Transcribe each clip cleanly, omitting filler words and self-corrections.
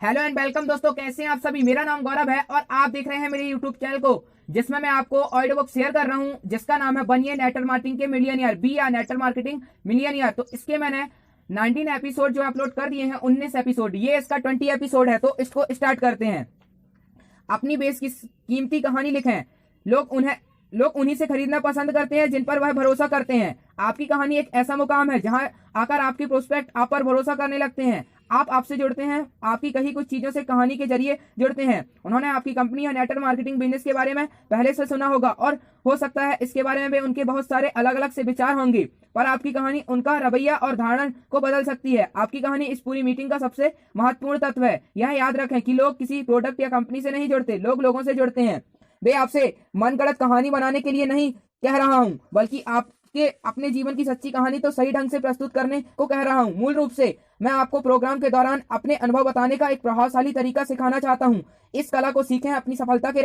Hello and welcome दोस्तों, कैसे हैं आप सभी। मेरा नाम गौरव है और आप देख रहे हैं मेरे यूट्यूब चैनल को, जिसमें मैं आपको ऑडियो बुक शेयर कर रहा हूं, जिसका नाम है बनिए नेटवर्क मार्केटिंग के मिलियनियर, बी या नेटवर्क मार्केटिंग मिलियनियर। तो इसके मैंने 19 एपिसोड जो अपलोड कर दिए हैं, 19 एपिसोड, ये इसका 20 एपिसोड है। तो इसको स्टार्ट करते हैं। अपनी बेस की कीमती कहानी लिखें। लोग उन्हीं से खरीदना पसंद करते हैं जिन पर वह भरोसा करते हैं। आपकी कहानी एक ऐसा मुकाम है जहां आकर आपके प्रोस्पेक्ट आप पर भरोसा करने लगते हैं। आप आपसे जुड़ते हैं, आपकी कही कुछ चीजों से कहानी के जरिए जुड़ते हैं। उन्होंने आपकी कंपनी या नेटवर्क मार्केटिंग बिजनेस के बारे में पहले से सुना होगा और हो सकता है इसके बारे में भी उनके बहुत सारे अलग अलग से विचार होंगे, पर आपकी कहानी उनका रवैया और धारणा को बदल सकती है। आपकी कहानी इस पूरी मीटिंग का सबसे महत्वपूर्ण तत्व है। यह याद रखें कि लोग किसी प्रोडक्ट या कंपनी से नहीं जुड़ते, लोग लोगों से जुड़ते हैं। वे आपसे मनगढ़ंत कहानी बनाने के लिए नहीं कह रहा हूं, बल्कि आपके अपने जीवन की सच्ची कहानी तो सही ढंग से प्रस्तुत करने को कह रहा हूं। मूल रूप से मैं आपको प्रोग्राम के दौरान अपने अनुभव बताने का एक प्रभावशाली तरीका सिखाना चाहता हूं। इस कला को सीखें, अपनी सफलता के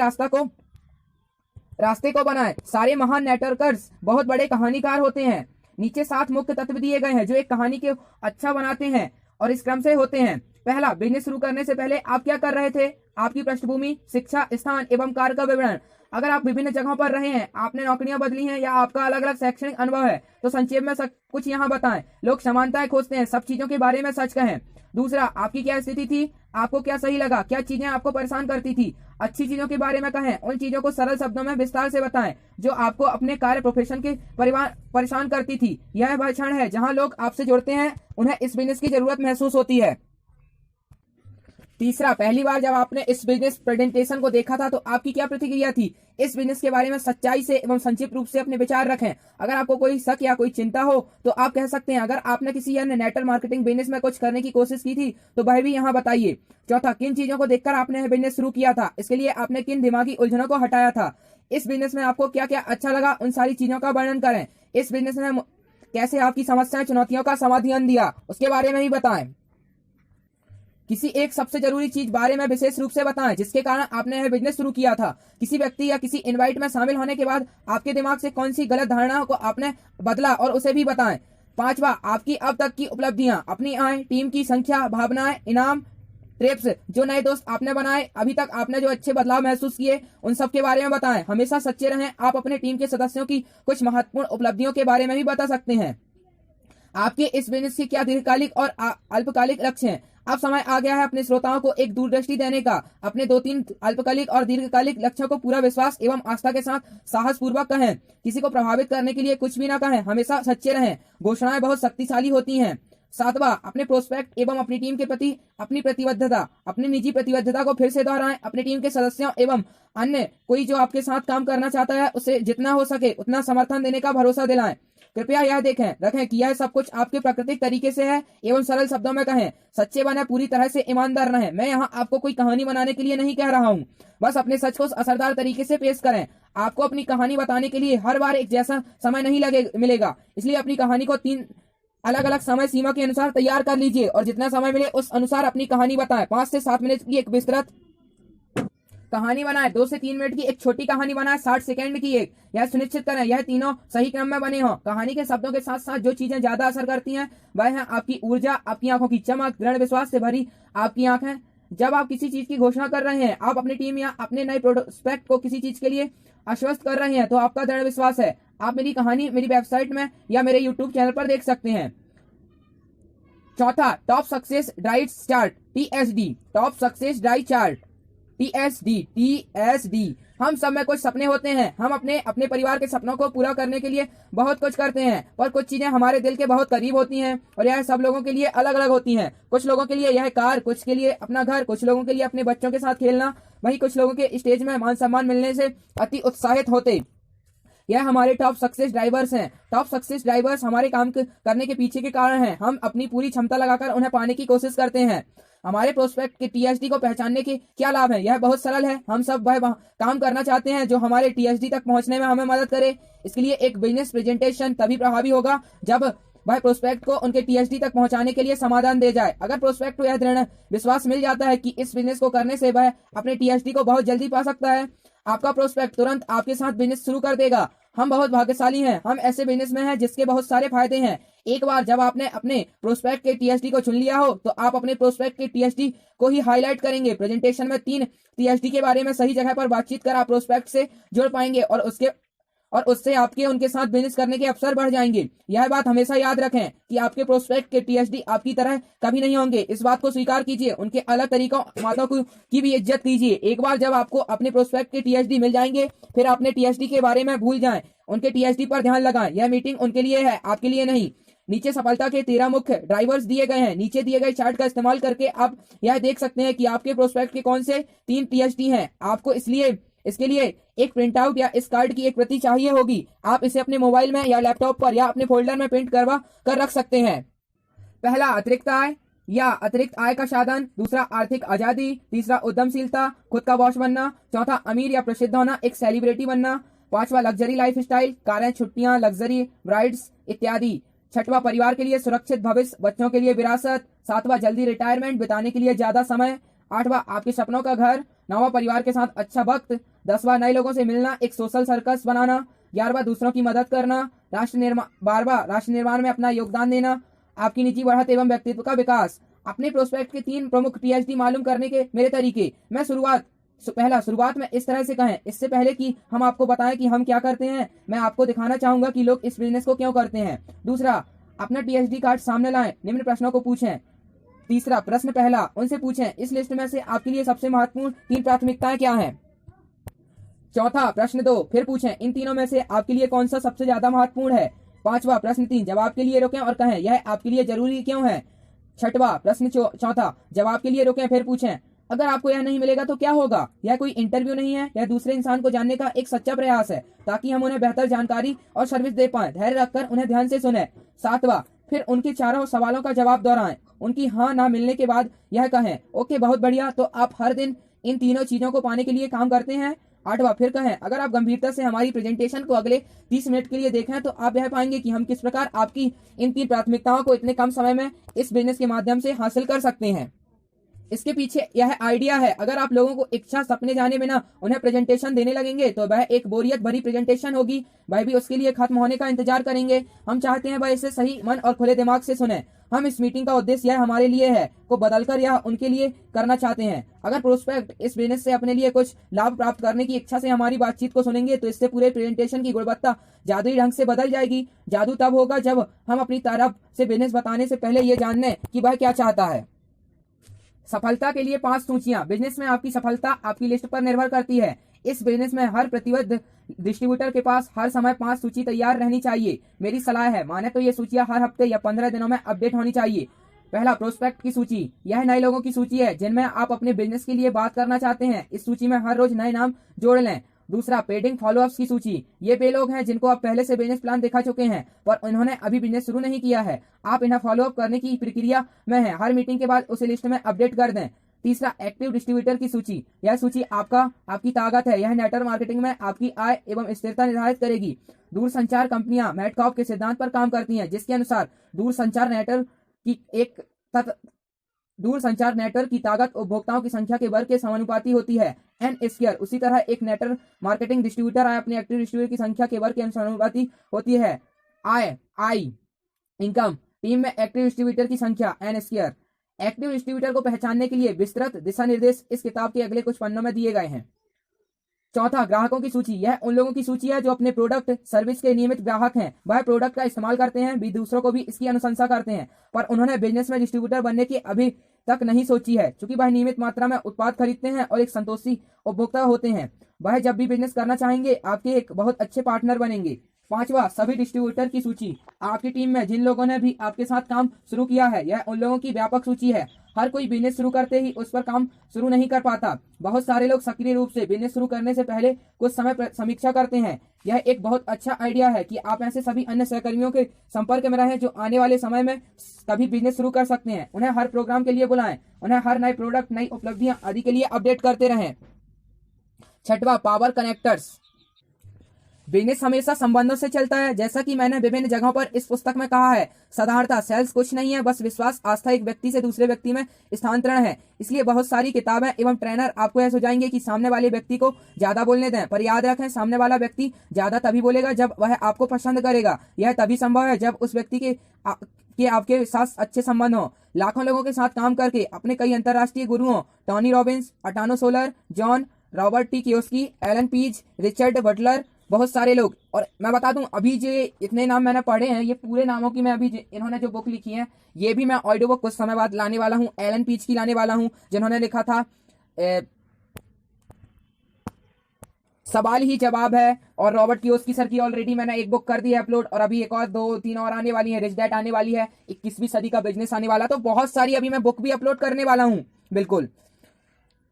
रास्ते को बनाएं। सारे महान नेटवर्कर्स बहुत बड़े कहानीकार होते हैं। नीचे 7 मुख्य तत्व दिए गए हैं जो एक कहानी को अच्छा बनाते हैं और इस क्रम से होते हैं। पहला, बिजनेस शुरू करने से पहले आप क्या कर रहे थे, आपकी पृष्ठभूमि, शिक्षा, स्थान एवं कार्य का विवरण। अगर आप विभिन्न जगहों पर रहे हैं, आपने नौकरियां बदली हैं या आपका अलग अलग शैक्षणिक अनुभव है, तो संक्षेप में सब कुछ यहाँ बताएं। लोग समानताएं खोजते हैं, सब चीजों के बारे में सच कहें। दूसरा, आपकी क्या स्थिति थी, आपको क्या सही लगा, क्या चीजें आपको परेशान करती थी, अच्छी चीजों के बारे में कहें। उन चीजों को सरल शब्दों में विस्तार से बताएं जो आपको अपने कार्य प्रोफेशन के परिवार परेशान करती थी। यह वह क्षण है जहां लोग आपसे जुड़ते हैं, उन्हें इस बिजनेस की जरूरत महसूस होती है। तीसरा, पहली बार जब आपने इस बिजनेस प्रेजेंटेशन को देखा था तो आपकी क्या प्रतिक्रिया थी। इस बिजनेस के बारे में सच्चाई से एवं संक्षिप्त रूप से अपने विचार रखें। अगर आपको कोई शक या कोई चिंता हो तो आप कह सकते हैं। अगर आपने किसी अन्य नेटवर्क मार्केटिंग बिजनेस में कुछ करने की कोशिश की थी तो वह भी यहाँ बताइए। चौथा, किन चीजों को देखकर आपने यह बिजनेस शुरू किया था, इसके लिए आपने किन दिमागी उलझनों को हटाया था। इस बिजनेस में आपको क्या क्या अच्छा लगा, उन सारी चीजों का वर्णन करें। इस बिजनेस में कैसे आपकी समस्याएं, चुनौतियों का समाधान दिया, उसके बारे में भी बताएं। किसी एक सबसे जरूरी चीज बारे में विशेष रूप से बताएं जिसके कारण आपने यह बिजनेस शुरू किया था। किसी व्यक्ति या किसी इनवाइट में शामिल होने के बाद आपके दिमाग से कौन सी गलत धारणाओं को आपने बदला और उसे भी बताएं। पांचवा, आपकी अब तक की उपलब्धियां, अपनी आय, टीम की संख्या, भावनाएं, इनाम, ट्रिप्स, जो नए दोस्त आपने बनाए, अभी तक आपने जो अच्छे बदलाव महसूस किए, उन सब के बारे में बताएं। हमेशा सच्चे रहें। आप अपने टीम के सदस्यों की कुछ महत्वपूर्ण उपलब्धियों के बारे में भी बता सकते हैं। आपके इस बिजनेस के क्या दीर्घकालिक और अल्पकालिक लक्ष्य हैं। अब समय आ गया है अपने श्रोताओं को एक दूरदृष्टि देने का। अपने 2-3 अल्पकालिक और दीर्घकालिक लक्ष्यों को पूरा विश्वास एवं आस्था के साथ साहस पूर्वक कहें। किसी को प्रभावित करने के लिए कुछ भी ना कहें, हमेशा सच्चे रहें। घोषणाएं बहुत शक्तिशाली होती हैं। 7वां, अपने प्रोस्पेक्ट एवं अपनी टीम के प्रति अपनी प्रतिबद्धता, अपनी निजी प्रतिबद्धता को फिर से दोहराएं। अपनी टीम के सदस्यों एवं अन्य कोई जो आपके साथ काम करना चाहता है उसे जितना हो सके उतना समर्थन देने का भरोसा दिलाएं। कृपया यह रखें कि यह सब कुछ आपके प्राकृतिक तरीके से है एवं सरल शब्दों में कहें। सच्चे बने, पूरी तरह से ईमानदार रहें। मैं यहाँ आपको कोई कहानी बनाने के लिए नहीं कह रहा हूँ, बस अपने सच को असरदार तरीके से पेश करें। आपको अपनी कहानी बताने के लिए हर बार एक जैसा समय नहीं मिलेगा, इसलिए अपनी कहानी को 3 अलग अलग समय सीमा के अनुसार तैयार कर लीजिए और जितना समय मिले उस अनुसार अपनी कहानी बताएं। 5 से 7 मिनट की एक विस्तृत कहानी बनाएं, 2 से 3 मिनट की एक छोटी कहानी बनाएं, 60 सेकंड की एक। यह सुनिश्चित करें यह तीनों सही क्रम में बने हों। कहानी के शब्दों के साथ साथ जो चीजें ज्यादा असर करती हैं वह है आपकी ऊर्जा, आपकी आंखों की चमक, दृढ़ विश्वास से भरी आपकी आंखें। जब आप किसी चीज की घोषणा कर रहे हैं, आप अपनी टीम या अपने नए प्रोस्पेक्ट को किसी चीज के लिए आश्वस्त कर रहे हैं, तो आपका दृढ़ विश्वास है। आप मेरी कहानी मेरी वेबसाइट में या मेरे यूट्यूब चैनल पर देख सकते हैं। चौथा, top success drive chart, TSD, top success drive chart, TSD। हम सब में कुछ सपने होते हैं। हम अपने परिवार के सपनों को पूरा करने के लिए बहुत कुछ करते हैं, पर कुछ चीजें हमारे दिल के बहुत करीब होती हैं और यह सब लोगों के लिए अलग अलग होती हैं। कुछ लोगों के लिए यह कार, कुछ के लिए अपना घर, कुछ लोगों के लिए अपने बच्चों के साथ खेलना, वहीं कुछ लोगों के स्टेज में मान सम्मान मिलने से अति उत्साहित होते। यह हमारे टॉप सक्सेस ड्राइवर्स हैं। टॉप सक्सेस ड्राइवर्स हमारे काम करने के पीछे के कारण हैं। हम अपनी पूरी क्षमता लगाकर उन्हें पाने की कोशिश करते हैं। हमारे प्रोस्पेक्ट के TSD को पहचानने के क्या लाभ है, यह बहुत सरल है। हम सब वह काम करना चाहते हैं जो हमारे TSD तक पहुंचने में हमें मदद करे। इसके लिए एक बिजनेस प्रेजेंटेशन तभी प्रभावी होगा जब वह प्रोस्पेक्ट को उनके TSD तक पहुंचाने के लिए समाधान दे जाए। अगर प्रोस्पेक्ट को यह दृढ़ विश्वास मिल जाता है कि इस बिजनेस को करने से वह अपने TSD को बहुत जल्दी पा सकता है, आपका प्रोस्पेक्ट तुरंत आपके साथ बिजनेस शुरू कर देगा। हम बहुत भाग्यशाली हैं। हम ऐसे बिजनेस में हैं जिसके बहुत सारे फायदे हैं। एक बार जब आपने अपने प्रोस्पेक्ट के टीएसडी को चुन लिया हो तो आप अपने प्रोस्पेक्ट के टीएसडी को ही हाईलाइट करेंगे। प्रेजेंटेशन में 3 टीएसडी के बारे में सही जगह पर बातचीत कर आप प्रोस्पेक्ट से जुड़ पाएंगे और उससे आपके उनके साथ बिजनेस करने के अवसर बढ़ जाएंगे। यह बात हमेशा याद रखें कि आपके प्रोस्पेक्ट के टीएसडी आपकी तरह कभी नहीं होंगे। इस बात को स्वीकार कीजिए, उनके अलग तरीकों मातों की भी इज्जत कीजिए। एक बार जब आपको अपने प्रोस्पेक्ट के टीएसडी मिल जाएंगे फिर अपने टीएसडी के बारे में भूल जाएं, उनके टीएसडी पर ध्यान लगाएं। यह मीटिंग उनके लिए है, आपके लिए नहीं। नीचे सफलता के 13 मुख्य ड्राइवर्स दिए गए हैं। नीचे दिए गए चार्ट का इस्तेमाल करके आप यह देख सकते हैं कि आपके प्रोस्पेक्ट के कौन से 3 टीएसडी हैं। आपको इसके लिए एक प्रिंट आउट या इस कार्ड की एक प्रति चाहिए होगी। आप इसे अपने मोबाइल में या लैपटॉप पर या अपने फोल्डर में प्रिंट करवा कर रख सकते हैं। पहला, अतिरिक्त आय या अतिरिक्त आय का साधन। दूसरा, आर्थिक आजादी। तीसरा, उद्यमशीलता, खुद का बॉस बनना। चौथा, अमीर या प्रसिद्ध होना, एक सेलिब्रिटी बनना। पांचवा, लग्जरी लाइफ स्टाइल, कारें, छुट्टियां, लग्जरी ब्राइड्स इत्यादि। छठवां, परिवार के लिए सुरक्षित भविष्य, बच्चों के लिए विरासत। सातवां, जल्दी रिटायरमेंट, बिताने के लिए ज्यादा समय। आठवां, आपके सपनों का घर। नौवां, परिवार के साथ अच्छा वक्त। 10वां, नए लोगों से मिलना, एक सोशल सर्कस बनाना। 11वां, दूसरों की मदद करना। 12वां, राष्ट्र निर्माण में अपना योगदान देना। आपकी निजी बढ़त एवं व्यक्तित्व का विकास। अपने प्रोस्पेक्ट के 3 प्रमुख टीएसडी मालूम करने के मेरे तरीके। शुरुआत में इस तरह से कहें। इससे पहले कि हम आपको बताएं कि हम क्या करते हैं, मैं आपको दिखाना चाहूंगा कि लोग इस बिजनेस को क्यों करते हैं। दूसरा, अपना टीएसडी कार्ड सामने लाएं, निम्न प्रश्नों को पूछें। तीसरा प्रश्न, पहला, उनसे पूछें इस लिस्ट में से आपके लिए सबसे महत्वपूर्ण 3 प्राथमिकताएं क्या हैं। चौथा प्रश्न 2, फिर पूछें इन तीनों में से आपके लिए कौन सा सबसे ज्यादा महत्वपूर्ण है। पांचवा प्रश्न 3, जवाब के लिए रोकें और कहें यह आपके लिए जरूरी क्यों है। छठवां प्रश्न चौथा, जवाब के लिए रोकें, फिर पूछें अगर आपको यह नहीं मिलेगा तो क्या होगा। यह कोई इंटरव्यू नहीं है, यह दूसरे इंसान को जानने का एक सच्चा प्रयास है ताकि हम उन्हें बेहतर जानकारी और सर्विस दे पाएं। धैर्य रखकर उन्हें ध्यान से सुने। सातवां, फिर उनके चारों सवालों का जवाब दोहराएं। उनकी हाँ ना मिलने के बाद यह कहें ओके बहुत बढ़िया, तो आप हर दिन इन तीनों चीजों को पाने के लिए काम करते हैं। आठवां, फिर कहें अगर आप गंभीरता से हमारी प्रेजेंटेशन को अगले 30 मिनट के लिए देखें तो आप यह पाएंगे कि हम किस प्रकार आपकी इन 3 प्राथमिकताओं को इतने कम समय में इस बिजनेस के माध्यम से हासिल कर सकते हैं। इसके पीछे यह आइडिया है, अगर आप लोगों को इच्छा सपने जाने बिना उन्हें प्रेजेंटेशन देने लगेंगे तो वह एक बोरियत भरी प्रेजेंटेशन होगी, वह भी उसके लिए खत्म होने का इंतजार करेंगे। हम चाहते हैं वह इसे सही मन और खुले दिमाग से सुने। हम इस मीटिंग का उद्देश्य यह हमारे लिए है को बदलकर यह उनके लिए करना चाहते हैं। अगर प्रोस्पेक्ट इस बिजनेस से अपने लिए कुछ लाभ प्राप्त करने की इच्छा से हमारी बातचीत को सुनेंगे तो इससे पूरे प्रेजेंटेशन की गुणवत्ता जादुई ढंग से बदल जाएगी। जादू तब होगा जब हम अपनी तरफ से बिजनेस बताने से पहले ये जान लें कि वह क्या चाहता है। सफलता के लिए 5 सूचियां। बिजनेस में आपकी सफलता आपकी लिस्ट पर निर्भर करती है। इस बिजनेस में हर प्रतिबद्ध डिस्ट्रीब्यूटर के पास हर समय 5 सूची तैयार रहनी चाहिए। मेरी सलाह है, माने तो ये सूचियां हर हफ्ते या 15 दिनों में अपडेट होनी चाहिए। पहला, प्रोस्पेक्ट की सूची। यह नए लोगों की सूची है जिनमें आप अपने बिजनेस के लिए बात करना चाहते हैं। इस सूची में हर रोज नए नाम जोड़ लें। दूसरा, पेडिंग फॉलोअप्स की सूची। ये वे लोग हैं जिनको आप पहले से बिजनेस प्लान दिखा चुके हैं पर उन्होंने अभी बिजनेस शुरू नहीं किया है। आप इन्हें फॉलोअप करने की प्रक्रिया में हैं। हर मीटिंग के बाद उसे लिस्ट में अपडेट कर दें। तीसरा, एक्टिव डिस्ट्रीब्यूटर की सूची। यह सूची आपकी ताकत है। यह नेटवर्क मार्केटिंग में आपकी आय एवं स्थिरता निर्धारित करेगी। दूरसंचार कंपनियां मैडकॉप के सिद्धांत पर काम करती हैं जिसके अनुसार दूरसंचार नेटवर्क की ताकत उपभोक्ताओं की संख्या के वर्ग के समानुपाती होती है, N²। उसी तरह एक नेटवर्क मार्केटिंग डिस्ट्रीब्यूटर आय अपने एक्टिव डिस्ट्रीब्यूटर की संख्या के वर्ग के समानुपाती होती है, I। इनकम टीम में एक्टिव डिस्ट्रीब्यूटर की संख्या N²। एक्टिव डिस्ट्रीब्यूटर को पहचानने के लिए विस्तृत दिशा निर्देश इस किताब के अगले कुछ पन्नों में दिए गए हैं। चौथा, ग्राहकों की सूची। यह उन लोगों की सूची है जो अपने प्रोडक्ट सर्विस के नियमित ग्राहक हैं। वह प्रोडक्ट का इस्तेमाल करते हैं, भी दूसरों को भी इसकी अनुशंसा करते हैं पर उन्होंने बिजनेस में डिस्ट्रीब्यूटर बनने की अभी तक नहीं सोची है। चूंकि वह नियमित मात्रा में उत्पाद खरीदते हैं और एक संतोषी उपभोक्ता होते हैं, वह जब भी बिजनेस करना चाहेंगे आपके एक बहुत अच्छे पार्टनर बनेंगे। पांचवा, सभी डिस्ट्रीब्यूटर की सूची। आपकी टीम में जिन लोगों ने भी आपके साथ काम शुरू किया है यह उन लोगों की व्यापक सूची है। हर कोई बिजनेस शुरू करते ही उस पर काम शुरू नहीं कर पाता। बहुत सारे लोग सक्रिय रूप से बिजनेस शुरू करने से पहले कुछ समय समीक्षा करते हैं। यह एक बहुत अच्छा आइडिया है कि आप ऐसे सभी अन्य सहकर्मियों के संपर्क में रहें जो आने वाले समय में कभी बिजनेस शुरू कर सकते हैं। उन्हें हर प्रोग्राम के लिए बुलाएं, उन्हें हर नए प्रोडक्ट, नई उपलब्धियां आदि के लिए अपडेट करते रहें। छठवां, पावर कनेक्टर्स। बिजनेस हमेशा संबंधों से चलता है। जैसा कि मैंने विभिन्न जगहों पर इस पुस्तक में कहा है, साधारणतः सेल्स कुछ नहीं है, बस विश्वास, आस्था एक व्यक्ति से दूसरे व्यक्ति में स्थानांतरण है। इसलिए बहुत सारी किताबें एवं ट्रेनर आपको यह सुझाएंगे कि सामने वाले व्यक्ति को ज्यादा बोलने दें, पर याद रखें, सामने वाला व्यक्ति ज्यादा तभी बोलेगा जब वह आपको पसंद करेगा। यह तभी संभव है जब उस व्यक्ति के आपके साथ अच्छे संबंध हो। लाखों लोगों के साथ काम करके अपने कई अंतर्राष्ट्रीय गुरुओं टोनी रॉबिन्स, अटानो सोलर, John Robert T Kiyosaki, Allan Pease, Richard Butler, बहुत सारे लोग। और मैं बता दूं, अभी जो इतने नाम मैंने पढ़े हैं, ये पूरे नामों की मैं अभी इन्होंने जो बुक लिखी है, ये भी मैं ऑडियो बुक कुछ समय बाद लाने वाला हूं। एलन पीज की लाने वाला हूं, जिन्होंने लिखा था सवाल ही जवाब है, और रॉबर्ट कियोस्की सर की ऑलरेडी मैंने एक बुक कर दी है अपलोड, और अभी एक और 2-3 और आने वाली है। रिच डैड आने वाली है, 21वीं सदी का बिजनेस आने वाला, तो बहुत सारी अभी मैं बुक भी अपलोड करने वाला हूं। बिल्कुल,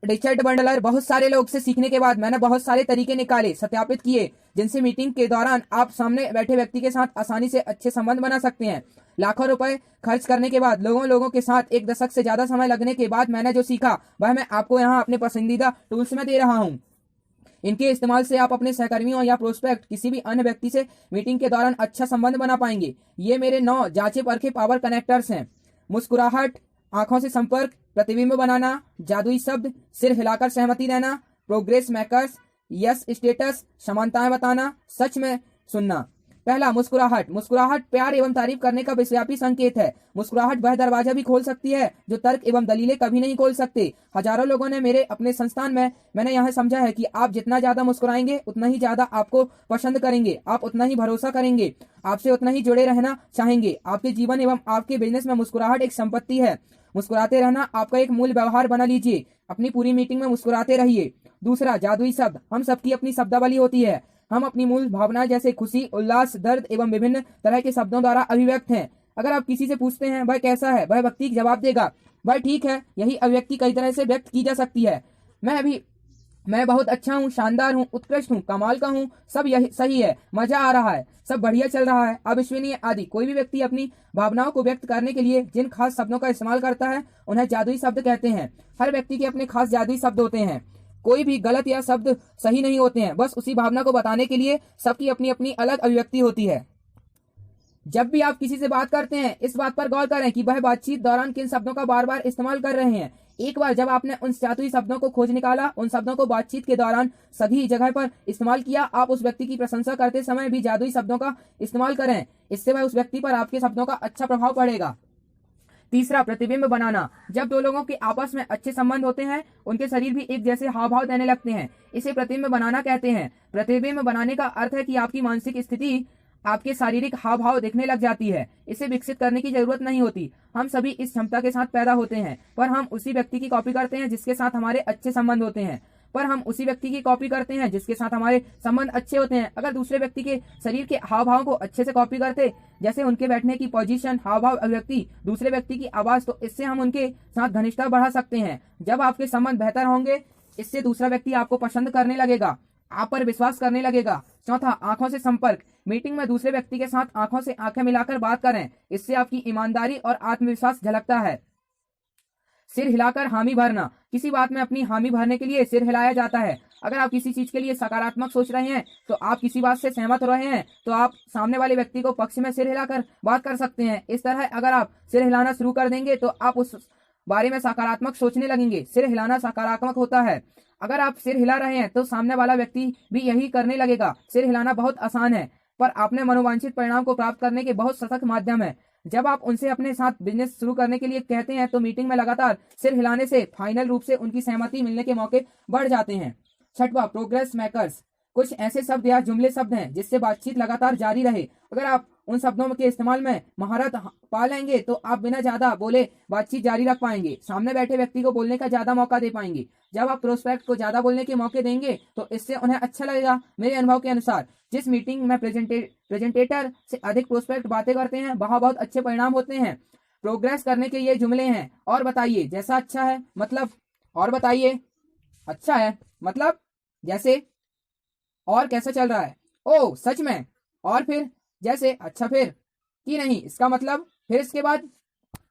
रिचर्ड बंडलर, बहुत सारे लोग से सीखने के बाद मैंने बहुत सारे तरीके निकाले, सत्यापित किए, जिनसे मीटिंग के दौरान आप सामने बैठे व्यक्ति के साथ आसानी से अच्छे संबंध बना सकते हैं। लाखों रुपए खर्च करने के बाद, लोगों के साथ 1 दशक से ज्यादा समय लगने के बाद मैंने जो सीखा वह मैं आपको यहाँ अपने पसंदीदा टूल्स में दे रहा हूँ। इनके इस्तेमाल से आप अपने सहकर्मियों या प्रोस्पेक्ट किसी भी अन्य व्यक्ति से मीटिंग के दौरान अच्छा संबंध बना पाएंगे। ये मेरे 9 जांचे परखे पावर कनेक्टर्स हैं। मुस्कुराहट, आंखों से संपर्क, प्रतिबिंब बनाना, जादुई शब्द, सिर हिलाकर सहमति देना, प्रोग्रेस मेकर्स, यस स्टेटस, समानताएं बताना, सच में सुनना। पहला, मुस्कुराहट। मुस्कुराहट प्यार एवं तारीफ करने का विश्वव्यापी संकेत है। मुस्कुराहट वह दरवाजा भी खोल सकती है जो तर्क एवं दलीलें कभी नहीं खोल सकते। हजारों लोगों ने मेरे अपने संस्थान में, मैंने यह समझा है कि आप जितना ज्यादा मुस्कुराएंगे उतना ही ज्यादा आपको पसंद करेंगे, आप उतना ही भरोसा करेंगे, आपसे उतना ही जुड़े रहना चाहेंगे। आपके जीवन एवं आपके बिजनेस में मुस्कुराहट एक संपत्ति है। मुस्कुराते रहना आपका एक मूल व्यवहार बना लीजिए। अपनी पूरी मीटिंग में मुस्कुराते रहिए। दूसरा, जादुई शब्द। हम सबकी अपनी शब्दावली होती है। हम अपनी मूल भावनाएं जैसे खुशी, उल्लास, दर्द एवं विभिन्न तरह के शब्दों द्वारा अभिव्यक्त हैं। अगर आप किसी से पूछते हैं वह कैसा है, वह व्यक्ति जवाब देगा वह ठीक है। यही अभिव्यक्ति कई तरह से व्यक्त की जा सकती है। मैं बहुत अच्छा हूँ, शानदार हूँ, उत्कृष्ट हूँ, कमाल का हूँ, सब यही सही है, मजा आ रहा है, सब बढ़िया चल रहा है, अविश्वसनीय आदि। कोई भी व्यक्ति अपनी भावनाओं को व्यक्त करने के लिए जिन खास शब्दों का इस्तेमाल करता है उन्हें जादुई शब्द कहते हैं। हर व्यक्ति के अपने खास जादुई शब्द होते हैं। कोई भी गलत या शब्द सही नहीं होते हैं, बस उसी भावना को बताने के लिए सबकी अपनी अपनी अलग अभिव्यक्ति होती है। जब भी आप किसी से बात करते हैं, इस बात पर गौर करें कि वह बातचीत दौरान किन शब्दों का बार बार इस्तेमाल कर रहे हैं। एक बार जब आपने उन जादुई शब्दों को खोज निकाला, उन शब्दों को बातचीत के दौरान सही जगह पर इस्तेमाल किया, आप उस व्यक्ति की प्रशंसा करते समय भी जादुई शब्दों का इस्तेमाल करें। इससे वह उस व्यक्ति पर आपके शब्दों का अच्छा प्रभाव पड़ेगा। तीसरा, प्रतिबिंब बनाना। जब दो लोगों के आपस में अच्छे संबंध होते हैं, उनके शरीर भी एक जैसे हाव भाव देने लगते हैं। इसे प्रतिबिंब बनाना कहते हैं। प्रतिबिंब बनाने का अर्थ है कि आपकी मानसिक स्थिति आपके शारीरिक हाव भाव दिखने लग जाती है। इसे विकसित करने की जरूरत नहीं होती। हम सभी इस क्षमता के साथ पैदा होते हैं, पर हम उसी व्यक्ति की कॉपी करते हैं जिसके साथ हमारे अच्छे संबंध होते हैं। अगर दूसरे व्यक्ति के शरीर के हाव भाव को अच्छे से कॉपी करते, जैसे उनके बैठने की पोजीशन, हाव भाव, अभिव्यक्ति, दूसरे व्यक्ति की आवाज, तो इससे हम उनके साथ घनिष्ठता बढ़ा सकते हैं। जब आपके संबंध बेहतर होंगे, इससे दूसरा व्यक्ति आपको पसंद करने लगेगा, आप पर विश्वास करने लगेगा। चौथा, आंखों से संपर्क। मीटिंग में दूसरे व्यक्ति के साथ आंखों से आंखें मिलाकर बात करें, इससे आपकी ईमानदारी और आत्मविश्वास झलकता है। सिर हिलाकर हामी भरना। किसी बात में अपनी हामी भरने के लिए सिर हिलाया जाता है। अगर आप किसी चीज के लिए सकारात्मक सोच रहे हैं, तो आप किसी बात से सहमत हो रहे हैं, तो आप सामने वाले व्यक्ति को पक्ष में सिर हिलाकर बात कर सकते हैं। इस तरह अगर आप सिर हिलाना शुरू कर देंगे तो आप उस बारे में सकारात्मक सोचने लगेंगे। सिर हिलाना सकारात्मक होता है। अगर आप सिर हिला रहे हैं तो सामने वाला व्यक्ति भी यही करने लगेगा। सिर हिलाना बहुत आसान है, पर आपने मनोवांछित परिणाम को प्राप्त करने के बहुत सशक्त माध्यम है। जब आप उनसे अपने साथ बिजनेस शुरू करने के लिए कहते हैं, तो मीटिंग में लगातार सिर हिलाने से फाइनल रूप से उनकी सहमति मिलने के मौके बढ़ जाते हैं। छठवां, प्रोग्रेस मेकर्स। कुछ ऐसे शब्द या जुमले शब्द हैं जिससे बातचीत लगातार जारी रहे। अगर आप उन शब्दों के इस्तेमाल में महारत पा लेंगे, तो आप बिना ज्यादा बोले बातचीत जारी रख पाएंगे। सामने बैठे व्यक्ति को बोलने का ज्यादा मौका दे पाएंगे। जब आप प्रोस्पेक्ट को ज्यादा बोलने के मौके देंगे, तो इससे उन्हें अच्छा लगेगा। मेरे अनुभव के अनुसार जिस मीटिंग में प्रेजेंटेटर से अधिक प्रोस्पेक्ट बातें करते हैं, वहां बहुत अच्छे परिणाम होते हैं। प्रोग्रेस करने के ये जुमले हैं। और बताइए, जैसा अच्छा है, मतलब। और बताइए, अच्छा है, मतलब। जैसे, और कैसा चल रहा है, ओह सच में। और फिर, जैसे, अच्छा फिर, कि नहीं, इसका मतलब, फिर इसके बाद,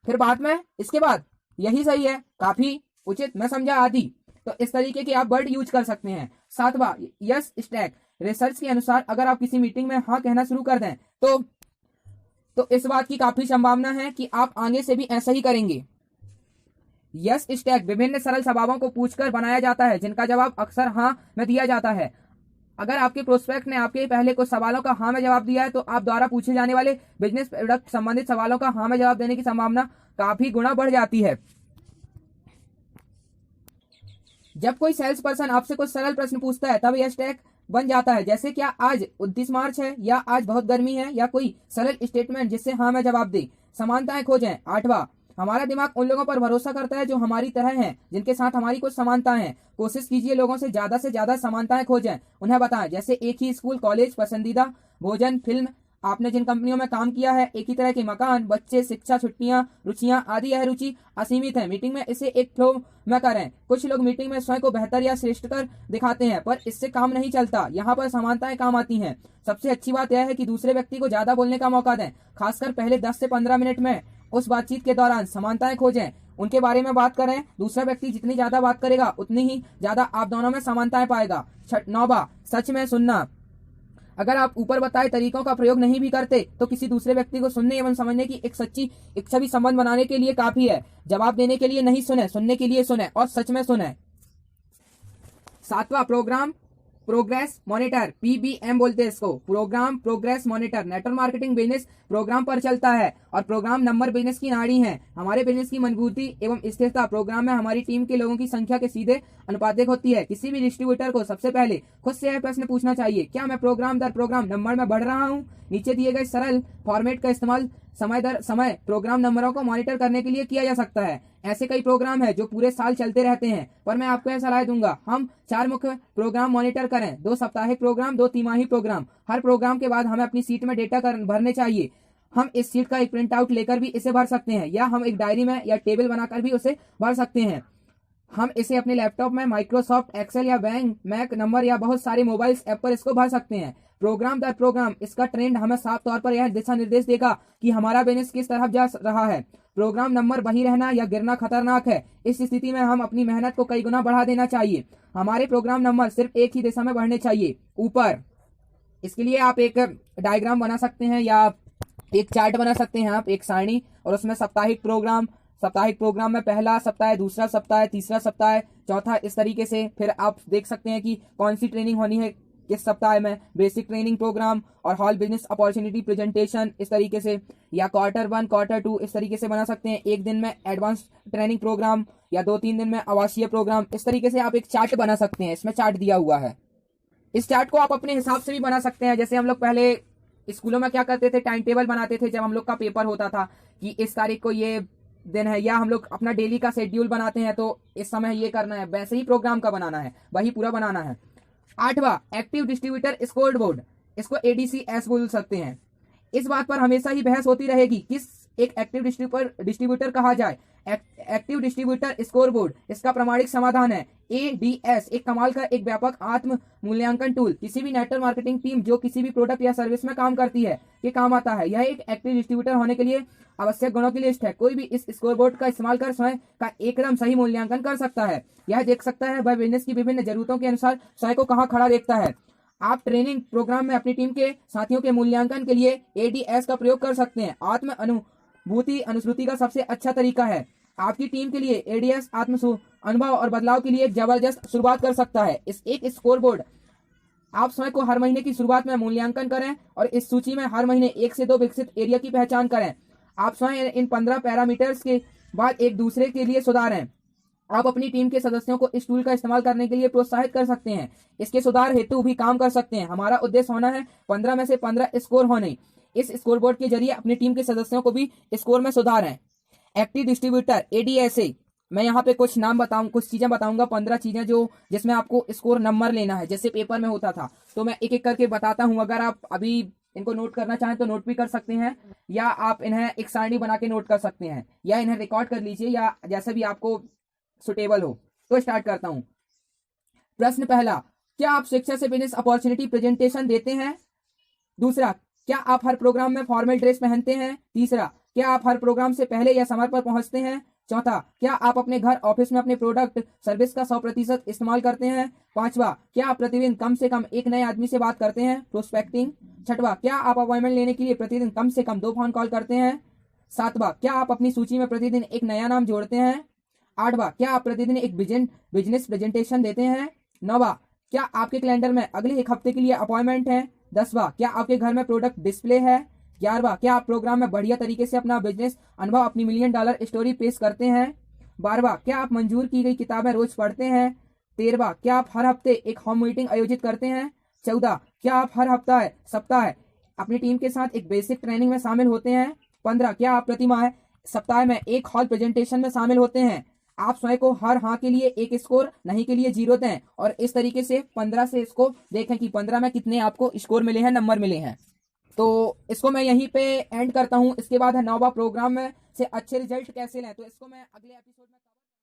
फिर बाद में, इसके बाद, यही सही है, काफी उचित, मैं समझा, आदि। तो इस तरीके के आप वर्ड यूज कर सकते हैं। सातवां, यस स्टैक। रिसर्च के अनुसार अगर आप किसी मीटिंग में हाँ कहना शुरू कर दें तो इस बात की काफी संभावना है कि आप आगे से भी ऐसा ही करेंगे। यस स्टैक विभिन्न सरल सवालों को पूछकर बनाया जाता है जिनका जवाब अक्सर हाँ में दिया जाता है। अगर आपके प्रोस्पेक्ट ने आपके पहले कुछ सवालों का हाँ में जवाब दिया है तो आप द्वारा पूछे जाने वाले बिजनेस प्रोडक्ट संबंधित सवालों का हाँ में जवाब देने की संभावना काफी गुना बढ़ जाती है। जब कोई सेल्स पर्सन आपसे कुछ सरल प्रश्न पूछता है तब यह स्टैक बन जाता है, जैसे क्या आज 29 मार्च है या आज बहुत गर्मी है, या कोई सरल स्टेटमेंट जिससे हाँ में जवाब दे। समानताएं खोजें। आठवां, हमारा दिमाग उन लोगों पर भरोसा करता है जो हमारी तरह हैं, जिनके साथ हमारी कुछ समानताएं हैं। कोशिश कीजिए लोगों से ज्यादा समानताएं खोजें, उन्हें बताएं, जैसे एक ही स्कूल, कॉलेज, पसंदीदा भोजन, फिल्म, आपने जिन कंपनियों में काम किया है, एक ही तरह के मकान, बच्चे, शिक्षा, छुट्टियां, रुचियां आदि। यह रुचि असीमित है। मीटिंग में इसे एक फ्लो में करें। कुछ लोग मीटिंग में स्वयं को बेहतर या श्रेष्ठ कर दिखाते हैं, पर इससे काम नहीं चलता। यहाँ पर समानताएं काम आती हैं। सबसे अच्छी बात यह है कि दूसरे व्यक्ति को ज्यादा बोलने का मौका दें, खासकर पहले 10 से 15 मिनट में। उस बातचीत के दौरान समानताएं खोजें, उनके बारे में बात करें। दूसरा व्यक्ति जितनी ज्यादा बात करेगा उतनी ही ज्यादा आप दोनों में समानताएं पाएगा। 9वां, सच में सुनना। अगर आप ऊपर बताए तरीकों का प्रयोग नहीं भी करते तो किसी दूसरे व्यक्ति को सुनने एवं समझने की एक सच्ची इच्छा भी संबंध बनाने के लिए काफी है। जवाब देने के लिए नहीं सुने, सुनने के लिए सुने और सच में सुने। 7वां, प्रोग्राम प्रोग्रेस मॉनिटर, PBM बोलते हैं इसको, programme progress monitor. Network marketing business programme पर चलता है और प्रोग्राम नंबर बिजनेस की नाड़ी है। हमारे बिजनेस की मजबूती एवं स्थिरता प्रोग्राम में हमारी टीम के लोगों की संख्या के सीधे अनुपातिक होती है। किसी भी डिस्ट्रीब्यूटर को सबसे पहले खुद से यह प्रश्न पूछना चाहिए, क्या मैं प्रोग्राम दर प्रोग्राम नंबर में बढ़ रहा हूँ? नीचे दिए गए सरल फॉर्मेट का इस्तेमाल समय दर समय प्रोग्राम नंबरों को मॉनिटर करने के लिए किया जा सकता है। ऐसे कई प्रोग्राम हैं जो पूरे साल चलते रहते हैं, पर मैं आपको यह सलाह दूंगा, हम 4 मुख्य प्रोग्राम मॉनिटर करें, 2 साप्ताहिक प्रोग्राम, 2 तिमाही प्रोग्राम। हर प्रोग्राम के बाद हमें अपनी सीट में डेटा भरने चाहिए। हम इस सीट का एक प्रिंट आउट लेकर भी इसे भर सकते हैं, या हम एक डायरी में या टेबल बनाकर भी उसे भर सकते हैं। हम इसे अपने लैपटॉप में माइक्रोसॉफ्ट एक्सेल या मैक नंबर या बहुत सारे मोबाइल ऐप पर इसको भर सकते हैं। प्रोग्राम दर प्रोग्राम, इसका ट्रेंड हमें साफ तौर पर यह दिशा निर्देश देगा कि हमारा बिजनेस किस तरफ जा रहा है। प्रोग्राम नंबर वही रहना या गिरना खतरनाक है। इस स्थिति में हम अपनी मेहनत को कई गुना बढ़ा देना चाहिए। हमारे प्रोग्राम नंबर सिर्फ एक ही दिशा में बढ़ने चाहिए, ऊपर। इसके लिए आप एक डायग्राम बना सकते हैं या एक चार्ट बना सकते हैं, आप एक सारणी, और उसमें साप्ताहिक प्रोग्राम में पहला सप्ताह, दूसरा सप्ताह, तीसरा सप्ताह, चौथा, इस तरीके से। फिर आप देख सकते हैं कि कौन सी ट्रेनिंग होनी है किस सप्ताह में, बेसिक ट्रेनिंग प्रोग्राम और हॉल बिजनेस अपॉर्चुनिटी प्रेजेंटेशन, इस तरीके से, या क्वार्टर 1 क्वार्टर 2 इस तरीके से बना सकते हैं। एक दिन में एडवांस ट्रेनिंग प्रोग्राम या 2-3 दिन में आवासीय प्रोग्राम। इस तरीके से आप एक चार्ट बना सकते हैं, इसमें चार्ट दिया हुआ है। इस चार्ट को आप अपने हिसाब से भी बना सकते हैं। जैसे हम लोग पहले स्कूलों में क्या करते थे, टाइम टेबल बनाते थे जब हम लोग का पेपर होता था कि इस तारीख को ये दिन है, या हम लोग अपना डेली का शेड्यूल बनाते हैं तो इस समय ये करना है, वैसे ही प्रोग्राम का बनाना है, वही पूरा बनाना है। 8वां, एक्टिव डिस्ट्रीब्यूटर स्कोर बोर्ड, इसको ADCS बोल सकते हैं। इस बात पर हमेशा ही बहस होती रहेगी किस एक एक्टिव डिस्ट्रीब्यूटर कहा जाए। एक्टिव डिस्ट्रीब्यूटर स्कोर बोर्ड इसका प्रमाणिक समाधान है। ADS एक कमाल का एक व्यापक आत्म मूल्यांकन टूल, किसी भी नेटवर्क मार्केटिंग टीम जो किसी भी प्रोडक्ट या सर्विस में काम करती है ये काम आता है। यह एक एक्टिव डिस्ट्रीब्यूटर होने के लिए आवश्यक गुणों की लिस्ट है। कोई भी इस स्कोर बोर्ड का इस्तेमाल कर स्वयं का एकदम सही मूल्यांकन कर सकता है। यह देख सकता है वह बिजनेस की विभिन्न जरूरतों के अनुसार स्वयं को कहाँ खड़ा देखता है। आप ट्रेनिंग प्रोग्राम में अपनी टीम के साथियों के मूल्यांकन के लिए ADS का प्रयोग कर सकते हैं। आत्म अनुभूति अनुश्रुति का सबसे अच्छा तरीका है। आपकी टीम के लिए ADS आत्म अनुभव और बदलाव के लिए एक जबरदस्त शुरुआत कर सकता है। इस एक स्कोर बोर्ड आप स्वयं को हर महीने की शुरुआत में मूल्यांकन करें और इस सूची में हर महीने 1 से 2 विकसित एरिया की पहचान करें। आप स्वयं इन 15 पैरामीटर्स के बाद एक दूसरे के लिए सुधारें। आप अपनी टीम के सदस्यों को इस टूल का इस्तेमाल करने के लिए प्रोत्साहित कर सकते हैं। इसके सुधार हेतु भी काम कर सकते हैं। हमारा उद्देश्य होना है 15 में से 15 स्कोर होने। इस स्कोर बोर्ड के जरिए अपनी टीम के सदस्यों को भी स्कोर में सुधारें। एक्टिव डिस्ट्रीब्यूटर ADSA, मैं यहाँ पे कुछ नाम बताऊं, कुछ चीजें बताऊंगा, 15 चीजें जो जिसमें आपको स्कोर नंबर लेना है, जैसे पेपर में होता था। तो मैं एक एक करके बताता हूं। अगर आप अभी इनको नोट करना चाहें तो नोट भी कर सकते हैं, या आप इन्हें एक सारणी बना के नोट कर सकते हैं, या इन्हें रिकॉर्ड कर लीजिए, या जैसे भी आपको सुटेबल हो। तो स्टार्ट करता हूं। प्रश्न पहला, क्या आप शिक्षा से बिजनेस अपॉर्चुनिटी प्रेजेंटेशन देते हैं? दूसरा, क्या आप हर प्रोग्राम में फॉर्मल ड्रेस पहनते हैं? तीसरा, क्या आप हर प्रोग्राम से पहले या समय पर पहुंचते हैं? चौथा, क्या आप अपने घर ऑफिस में अपने प्रोडक्ट सर्विस का 100% इस्तेमाल करते हैं? पांचवा, क्या आप प्रतिदिन कम से कम एक नए आदमी से बात करते हैं, प्रोस्पेक्टिंग? छठवा, क्या आप अपॉइंटमेंट लेने के लिए प्रतिदिन कम से कम 2 फोन कॉल करते हैं? सातवां, क्या आप अपनी सूची में प्रतिदिन एक नया नाम जोड़ते हैं? आठवां, क्या आप प्रतिदिन एक बिजनेस प्रेजेंटेशन देते हैं? नौवां, क्या आपके कैलेंडर में अगले एक हफ्ते के लिए अपॉइंटमेंट है? 10वां, क्या आपके घर में प्रोडक्ट डिस्प्ले है? 11वां, क्या आप प्रोग्राम में बढ़िया तरीके से अपना बिजनेस अनुभव, अपनी $1,000,000 स्टोरी पेश करते हैं? 12वां, क्या आप मंजूर की गई किताबें रोज पढ़ते हैं? 13वां, क्या आप हर हफ्ते एक होम मीटिंग आयोजित करते हैं? 14, क्या आप हर सप्ताह अपनी टीम के साथ एक बेसिक ट्रेनिंग में शामिल होते हैं? 15, क्या आप प्रति माह सप्ताह में एक हॉल प्रेजेंटेशन में शामिल होते हैं? आप स्वयं को हर हाँ के लिए 1 स्कोर, नहीं के लिए 0 दें और इस तरीके से 15 से इसको देखें कि 15 में कितने आपको स्कोर मिले हैं, नंबर मिले हैं। तो इसको मैं यहीं पे एंड करता हूं। इसके बाद है 9वां प्रोग्राम में से अच्छे रिजल्ट कैसे लें, तो इसको मैं अगले एपिसोड में